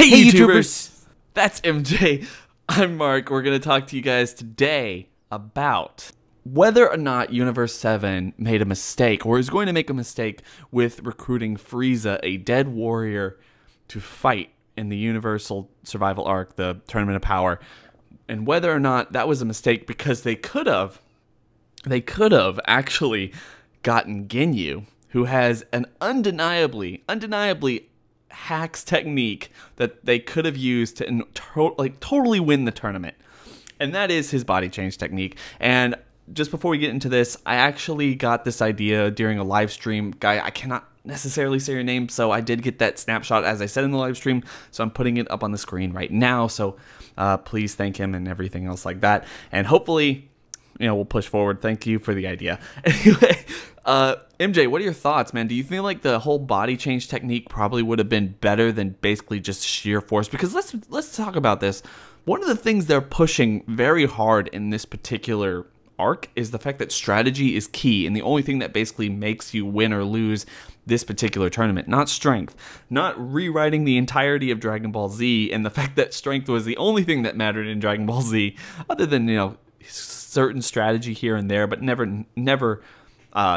Hey YouTubers! That's MJ. I'm Mark. We're going to talk to you guys today about whether or not Universe 7 made a mistake or is going to make a mistake with recruiting Frieza, a dead warrior, to fight in the Universal Survival Arc, the Tournament of Power, and whether or not that was a mistake because they could have actually gotten Ginyu, who has an undeniably hacks technique that they could have used to totally win the tournament, and that is his body change technique. And just before we get into this, I actually got this idea during a live stream. Guy, I cannot necessarily say your name, so I did get that snapshot as I said in the live stream, so I'm putting it up on the screen right now, so please thank him and everything else like that, and hopefully, you know, we'll push forward. Thank you for the idea. Anyway, MJ, what are your thoughts, man? Do you feel like the whole body change technique probably would have been better than basically just sheer force? Because let's talk about this. One of the things they're pushing very hard in this particular arc is the fact that strategy is key, and the only thing that basically makes you win or lose this particular tournament, not strength, not rewriting the entirety of Dragon Ball Z, and the fact that strength was the only thing that mattered in Dragon Ball Z, other than, you know, certain strategy here and there, but never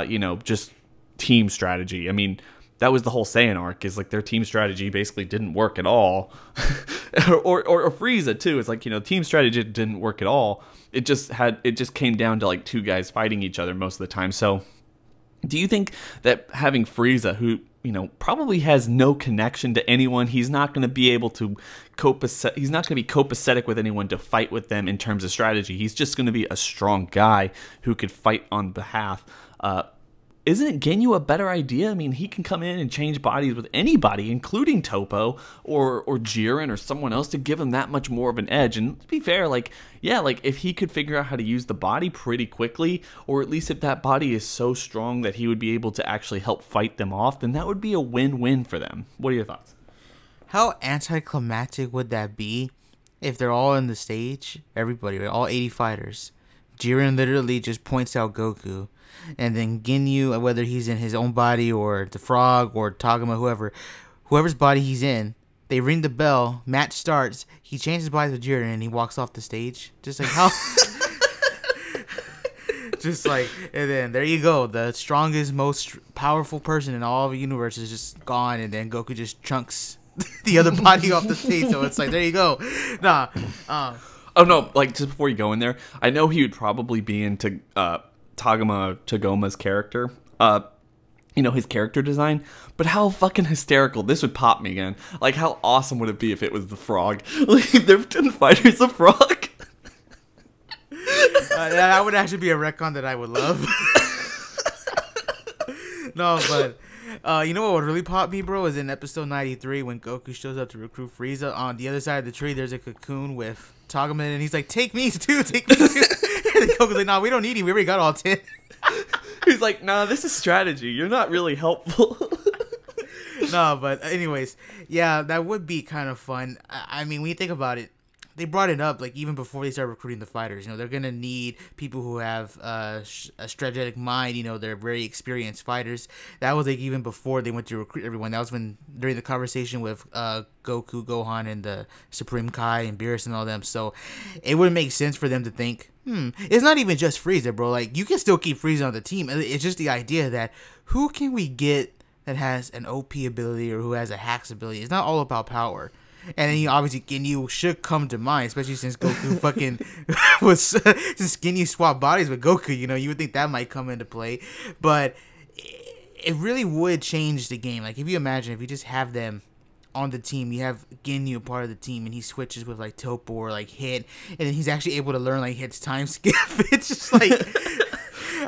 you know, just team strategy. I mean, that was the whole Saiyan arc, is like their team strategy basically didn't work at all. or Frieza too. It's like, you know, team strategy didn't work at all. It just came down to like two guys fighting each other most of the time. So do you think that having Frieza, who, you know, probably has no connection to anyone, he's not going to be able to he's not going to be copacetic with anyone to fight with them in terms of strategy. He's just going to be a strong guy who could fight on behalf. Isn't Ginyu a better idea? I mean, he can come in and change bodies with anybody, including Toppo or Jiren or someone else, to give him that much more of an edge. And to be fair, like, yeah, like if he could figure out how to use the body pretty quickly, or at least if that body is so strong that he would be able to actually help fight them off, then that would be a win-win for them. What are your thoughts? How anticlimactic would that be if they're all in the stage, everybody, right, all 80 fighters? Jiren literally just points out Goku, and then Ginyu, whether he's in his own body or the frog or Tagoma, whoever's body he's in, they ring the bell, match starts, he changes bodies with Jiren, and he walks off the stage. Just like how... just like, and then there you go. The strongest, most powerful person in all of the universe is just gone, and then Goku just chunks the other body off the stage. So it's like, there you go. Nah. Oh no, like just before you go in there, I know he would probably be into Tagoma's character. You know, his character design, but how fucking hysterical. This would pop me again. Like, how awesome would it be if it was the frog? Like, they're 10 fighters, a frog. That would actually be a retcon that I would love. No, but you know what would really pop me, bro, is in episode 93 when Goku shows up to recruit Frieza. On the other side of the tree, there's a cocoon with Tagoma, and he's like, take me too, take me too. And then Goku's like, nah, we don't need him. We already got all 10. He's like, nah, this is strategy. You're not really helpful. No, but anyways, yeah, that would be kind of fun. I mean, when you think about it, they brought it up like even before they started recruiting the fighters. You know, they're gonna need people who have a strategic mind. You know, they're very experienced fighters. That was like even before they went to recruit everyone. That was when during the conversation with Goku, Gohan, and the Supreme Kai and Beerus and all them. So it would make sense for them to think, it's not even just Frieza, bro. Like, you can still keep Frieza on the team. It's just the idea that who can we get that has an OP ability or who has a hacks ability. It's not all about power. And then obviously Ginyu should come to mind, especially since Goku fucking was since Ginyu swapped bodies with Goku. You know, you would think that might come into play, but it really would change the game. Like, if you imagine if you just have them on the team, you have Ginyu part of the team, and he switches with like Toppo or like Hit, and then he's actually able to learn like Hit's time skip. It's just like.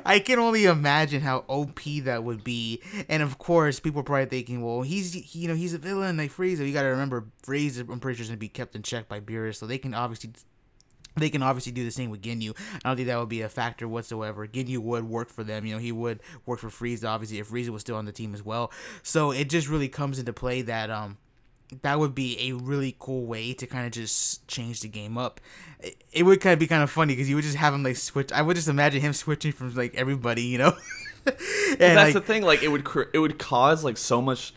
I can only imagine how OP that would be. And of course, people are probably thinking, well, he's a villain like Frieza. You got to remember, Frieza, I'm pretty sure, is going to be kept in check by Beerus, so they can obviously do the same with Ginyu. I don't think that would be a factor whatsoever. Ginyu would work for them. You know, he would work for Frieza, obviously, if Frieza was still on the team as well. So it just really comes into play that that would be a really cool way to kind of just change the game up. It would kind of be kind of funny because you would just have him like switch. I would just imagine him switching from like everybody, you know. And that's like, the thing. Like, it would cause like so much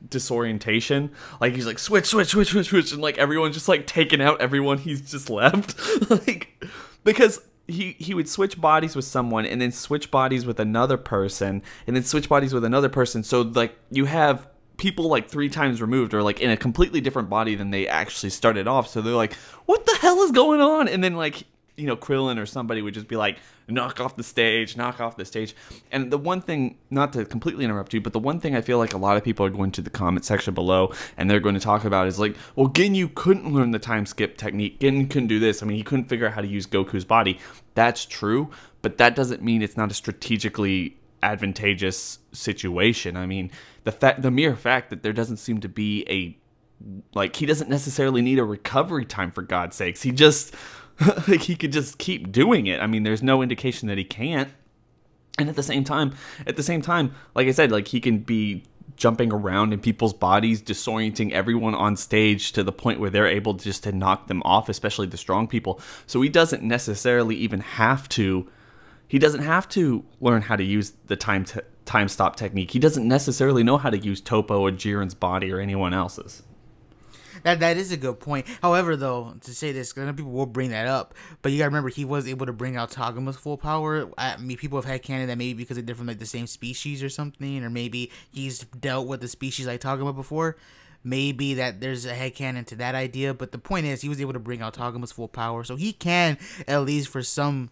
disorientation. Like he's like switch, and like everyone's just like taking out everyone he's just left. Like because he would switch bodies with someone and then switch bodies with another person and then switch bodies with another person. So like you have people like 3 times removed or like in a completely different body than they actually started off. So they're like, what the hell is going on? And then like, you know, Krillin or somebody would just be like, knock off the stage. And the one thing, not to completely interrupt you, but the one thing I feel like a lot of people are going to the comment section below and they're going to talk about is like, well, Ginyu couldn't learn the time skip technique. Ginyu couldn't do this. I mean, he couldn't figure out how to use Goku's body. That's true, but that doesn't mean it's not a strategically advantageous situation. I mean, the mere fact that there doesn't seem to be he doesn't necessarily need a recovery time, for God's sakes. He just like he could just keep doing it. I mean, there's no indication that he can't. And at the same time, like I said, like he can be jumping around in people's bodies, disorienting everyone on stage to the point where they're able just to knock them off, especially the strong people. So he doesn't necessarily even have to. He doesn't have to learn how to use the time stop technique. He doesn't necessarily know how to use Toppo or Jiren's body or anyone else's. That is a good point. However, though, to say this, because people will bring that up, but you gotta remember he was able to bring out Tagama's full power. I mean, people have had canon that maybe because they're from like the same species or something, or maybe he's dealt with a species like Tagama before. Maybe that there's a headcanon to that idea, but the point is he was able to bring out Tagama's full power, so he can, at least for some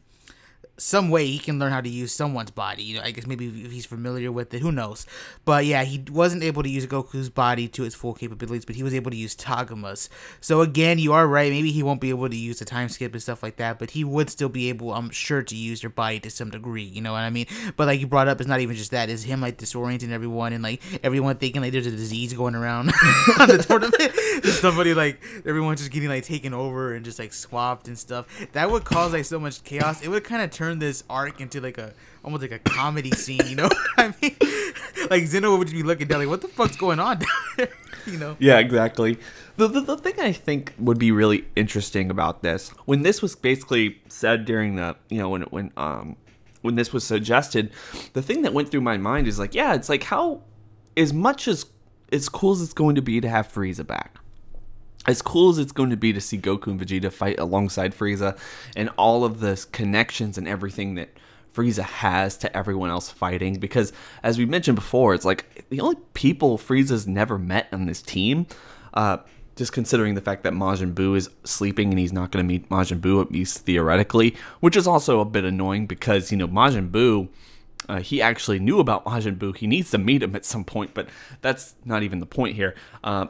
way, he can learn how to use someone's body. You know, I guess maybe if he's familiar with it, who knows. But yeah, he wasn't able to use Goku's body to its full capabilities, but he was able to use Tagama's. So again, you are right. Maybe he won't be able to use the time skip and stuff like that, but he would still be able, I'm sure, to use their body to some degree. You know what I mean? But like you brought up, it's not even just that. It's him like disorienting everyone and like everyone thinking like there's a disease going around on the tournament. There's somebody like everyone just getting like taken over and just like swapped and stuff. That would cause like so much chaos. It would kind of turn this arc into like almost like a comedy scene, you know what I mean? Like Zeno would just be looking down like, what the fuck's going on down there? You know? Yeah, exactly. The thing I think would be really interesting about this, when this was basically said during the, you know, when this was suggested, the thing that went through my mind is like, yeah, it's like how, as much as cool as it's going to be to have Frieza back, as cool as it's going to be to see Goku and Vegeta fight alongside Frieza and all of the connections and everything that Frieza has to everyone else fighting, because as we mentioned before, it's like the only people Frieza's never met on this team, just considering the fact that Majin Buu is sleeping and he's not going to meet Majin Buu, at least theoretically, which is also a bit annoying because, you know, Majin Buu, he actually knew about Majin Buu. He needs to meet him at some point, but that's not even the point here.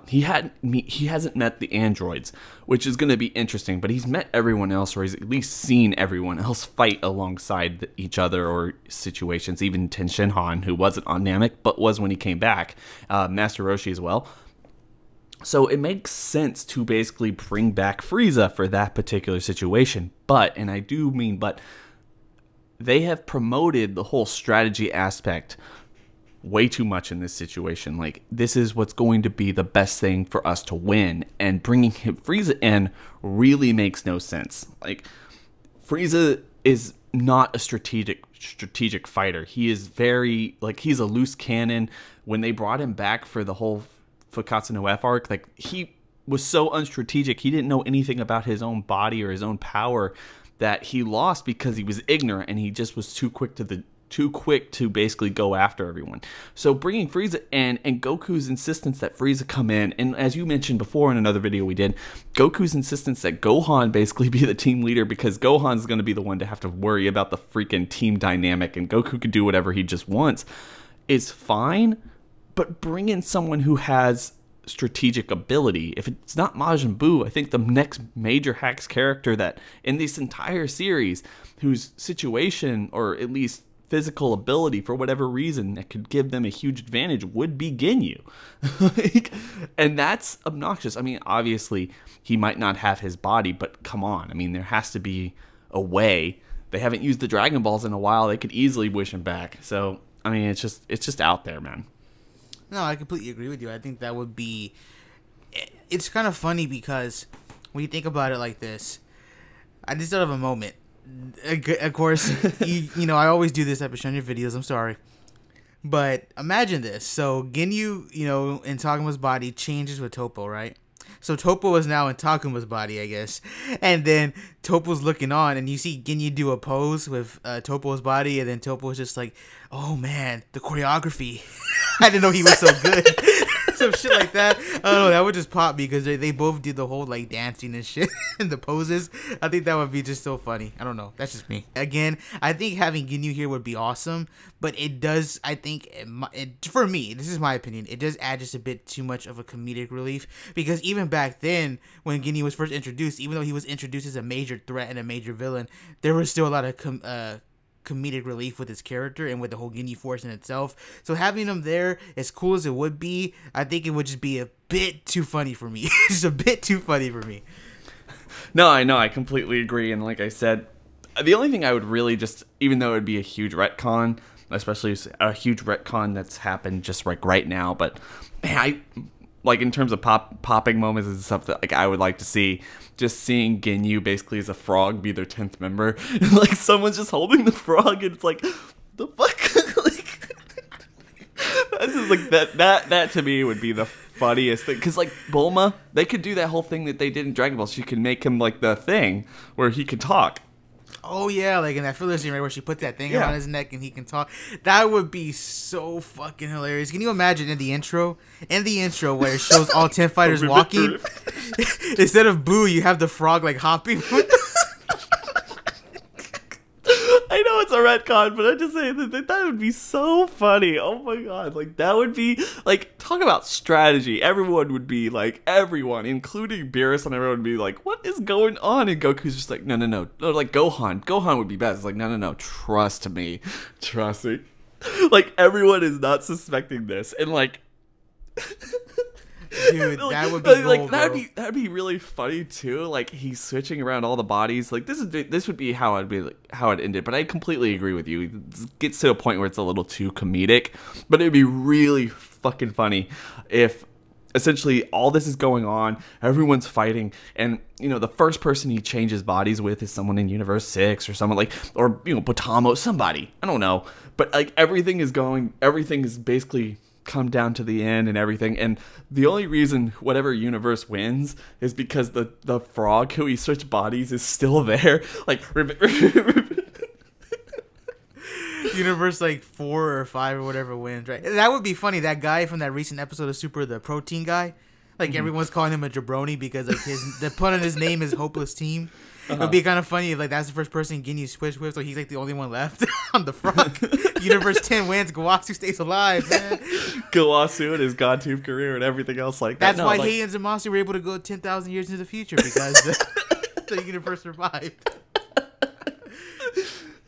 He hasn't met the androids, which is going to be interesting, but he's met everyone else, or he's at least seen everyone else fight alongside each other or situations, even Ten Shinhan, who wasn't on Namek, but was when he came back, Master Roshi as well. So it makes sense to basically bring back Frieza for that particular situation, but, and I do mean but, they have promoted the whole strategy aspect way too much in this situation. Like, this is what's going to be the best thing for us to win, and bringing Frieza in really makes no sense. Like, Frieza is not a strategic fighter. He is very, like, he's a loose cannon. When they brought him back for the whole Fukatsu no F arc, like, he was so unstrategic. He didn't know anything about his own body or his own power, that he lost because he was ignorant and he just was too quick to basically go after everyone. So bringing Frieza in, and Goku's insistence that Frieza come in, and as you mentioned before in another video we did, Goku's insistence that Gohan basically be the team leader, because Gohan's going to be the one to have to worry about the freaking team dynamic, and Goku could do whatever he just wants, is fine, but bring in someone who has strategic ability. If it's not Majin Buu, I think the next major Hacks character that in this entire series, whose situation or at least physical ability for whatever reason that could give them a huge advantage, would be Ginyu. And that's obnoxious. I mean, obviously he might not have his body, but come on, I mean, there has to be a way. They haven't used the Dragon Balls in a while. They could easily wish him back. So I mean, it's just out there, man. No, I completely agree with you. I think that would be... It's kind of funny because when you think about it like this, I just thought of a moment. Of course, you know, I always do this type of showing your videos. I'm sorry. But imagine this. So Ginyu, in Takuma's body changes with Toppo, right? So Toppo is now in Takuma's body, I guess. And then Toppo's looking on, and you see Ginyu do a pose with Toppo's body, and then Toppo's just like, oh man, the choreography. I didn't know he was so good. Some shit like that. I don't know, that would just pop me because they both do the whole like dancing and shit and the poses. I think that would be just so funny. I don't know. That's just me. Again, I think having Ginyu here would be awesome, but it does, I think, for me, this is my opinion, it does add just a bit too much of a comedic relief, because even back then when Ginyu was first introduced, even though he was introduced as a major threat and a major villain, there was still a lot of comedic relief with his character and with the whole Ginyu Force in itself. So having him there, as cool as it would be, I think it would just be a bit too funny for me. Just a bit too funny for me. No, I know, I completely agree. And like I said, the only thing I would really just, even though it would be a huge retcon, especially a huge retcon that's happened just like right now, but man, like in terms of popping moments and stuff that like I would like to see, just seeing Ginyu basically as a frog be their 10th member, and like someone's just holding the frog and it's like, the fuck. Like, that's just like that to me would be the funniest thing, because like Bulma, they could do that whole thing that they did in Dragon Ball. She could make him like the thing where he could talk. Oh yeah, like in that filler scene, right, where she put that thing around his neck and he can talk. That would be so fucking hilarious. Can you imagine in the intro where it shows all 10 fighters walking, instead of Boo, you have the frog like hopping. I know it's a retcon, but I'm just saying that would be so funny. Oh my god, like that would be like, talk about strategy. Everyone would be like, everyone, including Beerus, and everyone would be like, what is going on? And Goku's just like, no, like Gohan would be best. It's like, no, trust me. Like everyone is not suspecting this, and like. Dude, that would be like gold, that'd be really funny too. Like he's switching around all the bodies. Like this would be how it ended. But I completely agree with you. It gets to a point where it's a little too comedic. But it'd be really fucking funny if essentially all this is going on, everyone's fighting, and the first person he changes bodies with is someone in Universe 6 or someone like, or Potamo, somebody, I don't know. But like everything is basically come down to the end and everything, and the only reason whatever universe wins is because the frog who he switched bodies is still there. Like Universe like 4 or 5 or whatever wins, right? That would be funny. That guy from that recent episode of Super, the protein guy, like everyone's calling him a jabroni because like the pun on his name is Hopeless Team. It would be kind of funny if like that's the first person Ginyu switched with, so he's like the only one left on the front. Universe 10 wins, Gowasu stays alive, man. Gowasu and his God Tube career and everything else like that. That's why he and Zamasu were able to go 10,000 years into the future, because the universe survived.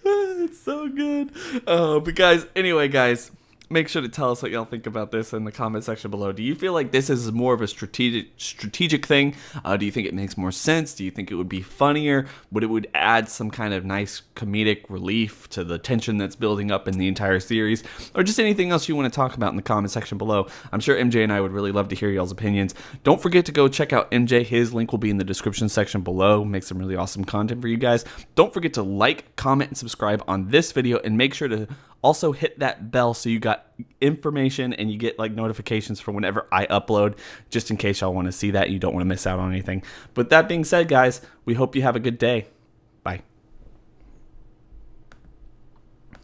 It's so good. But guys, anyway, guys, make sure to tell us what y'all think about this in the comment section below. Do you feel like this is more of a strategic thing? Do you think it makes more sense? Do you think it would be funnier? Would add some kind of nice comedic relief to the tension that's building up in the entire series? Or just anything else you want to talk about in the comment section below? I'm sure MJ and I would really love to hear y'all's opinions. Don't forget to go check out MJ. His link will be in the description section below. Make some really awesome content for you guys. Don't forget to like, comment, and subscribe on this video, and make sure to also hit that bell so you got information and you get like notifications for whenever I upload, just in case y'all want to see that. You don't want to miss out on anything. But that being said, guys, we hope you have a good day.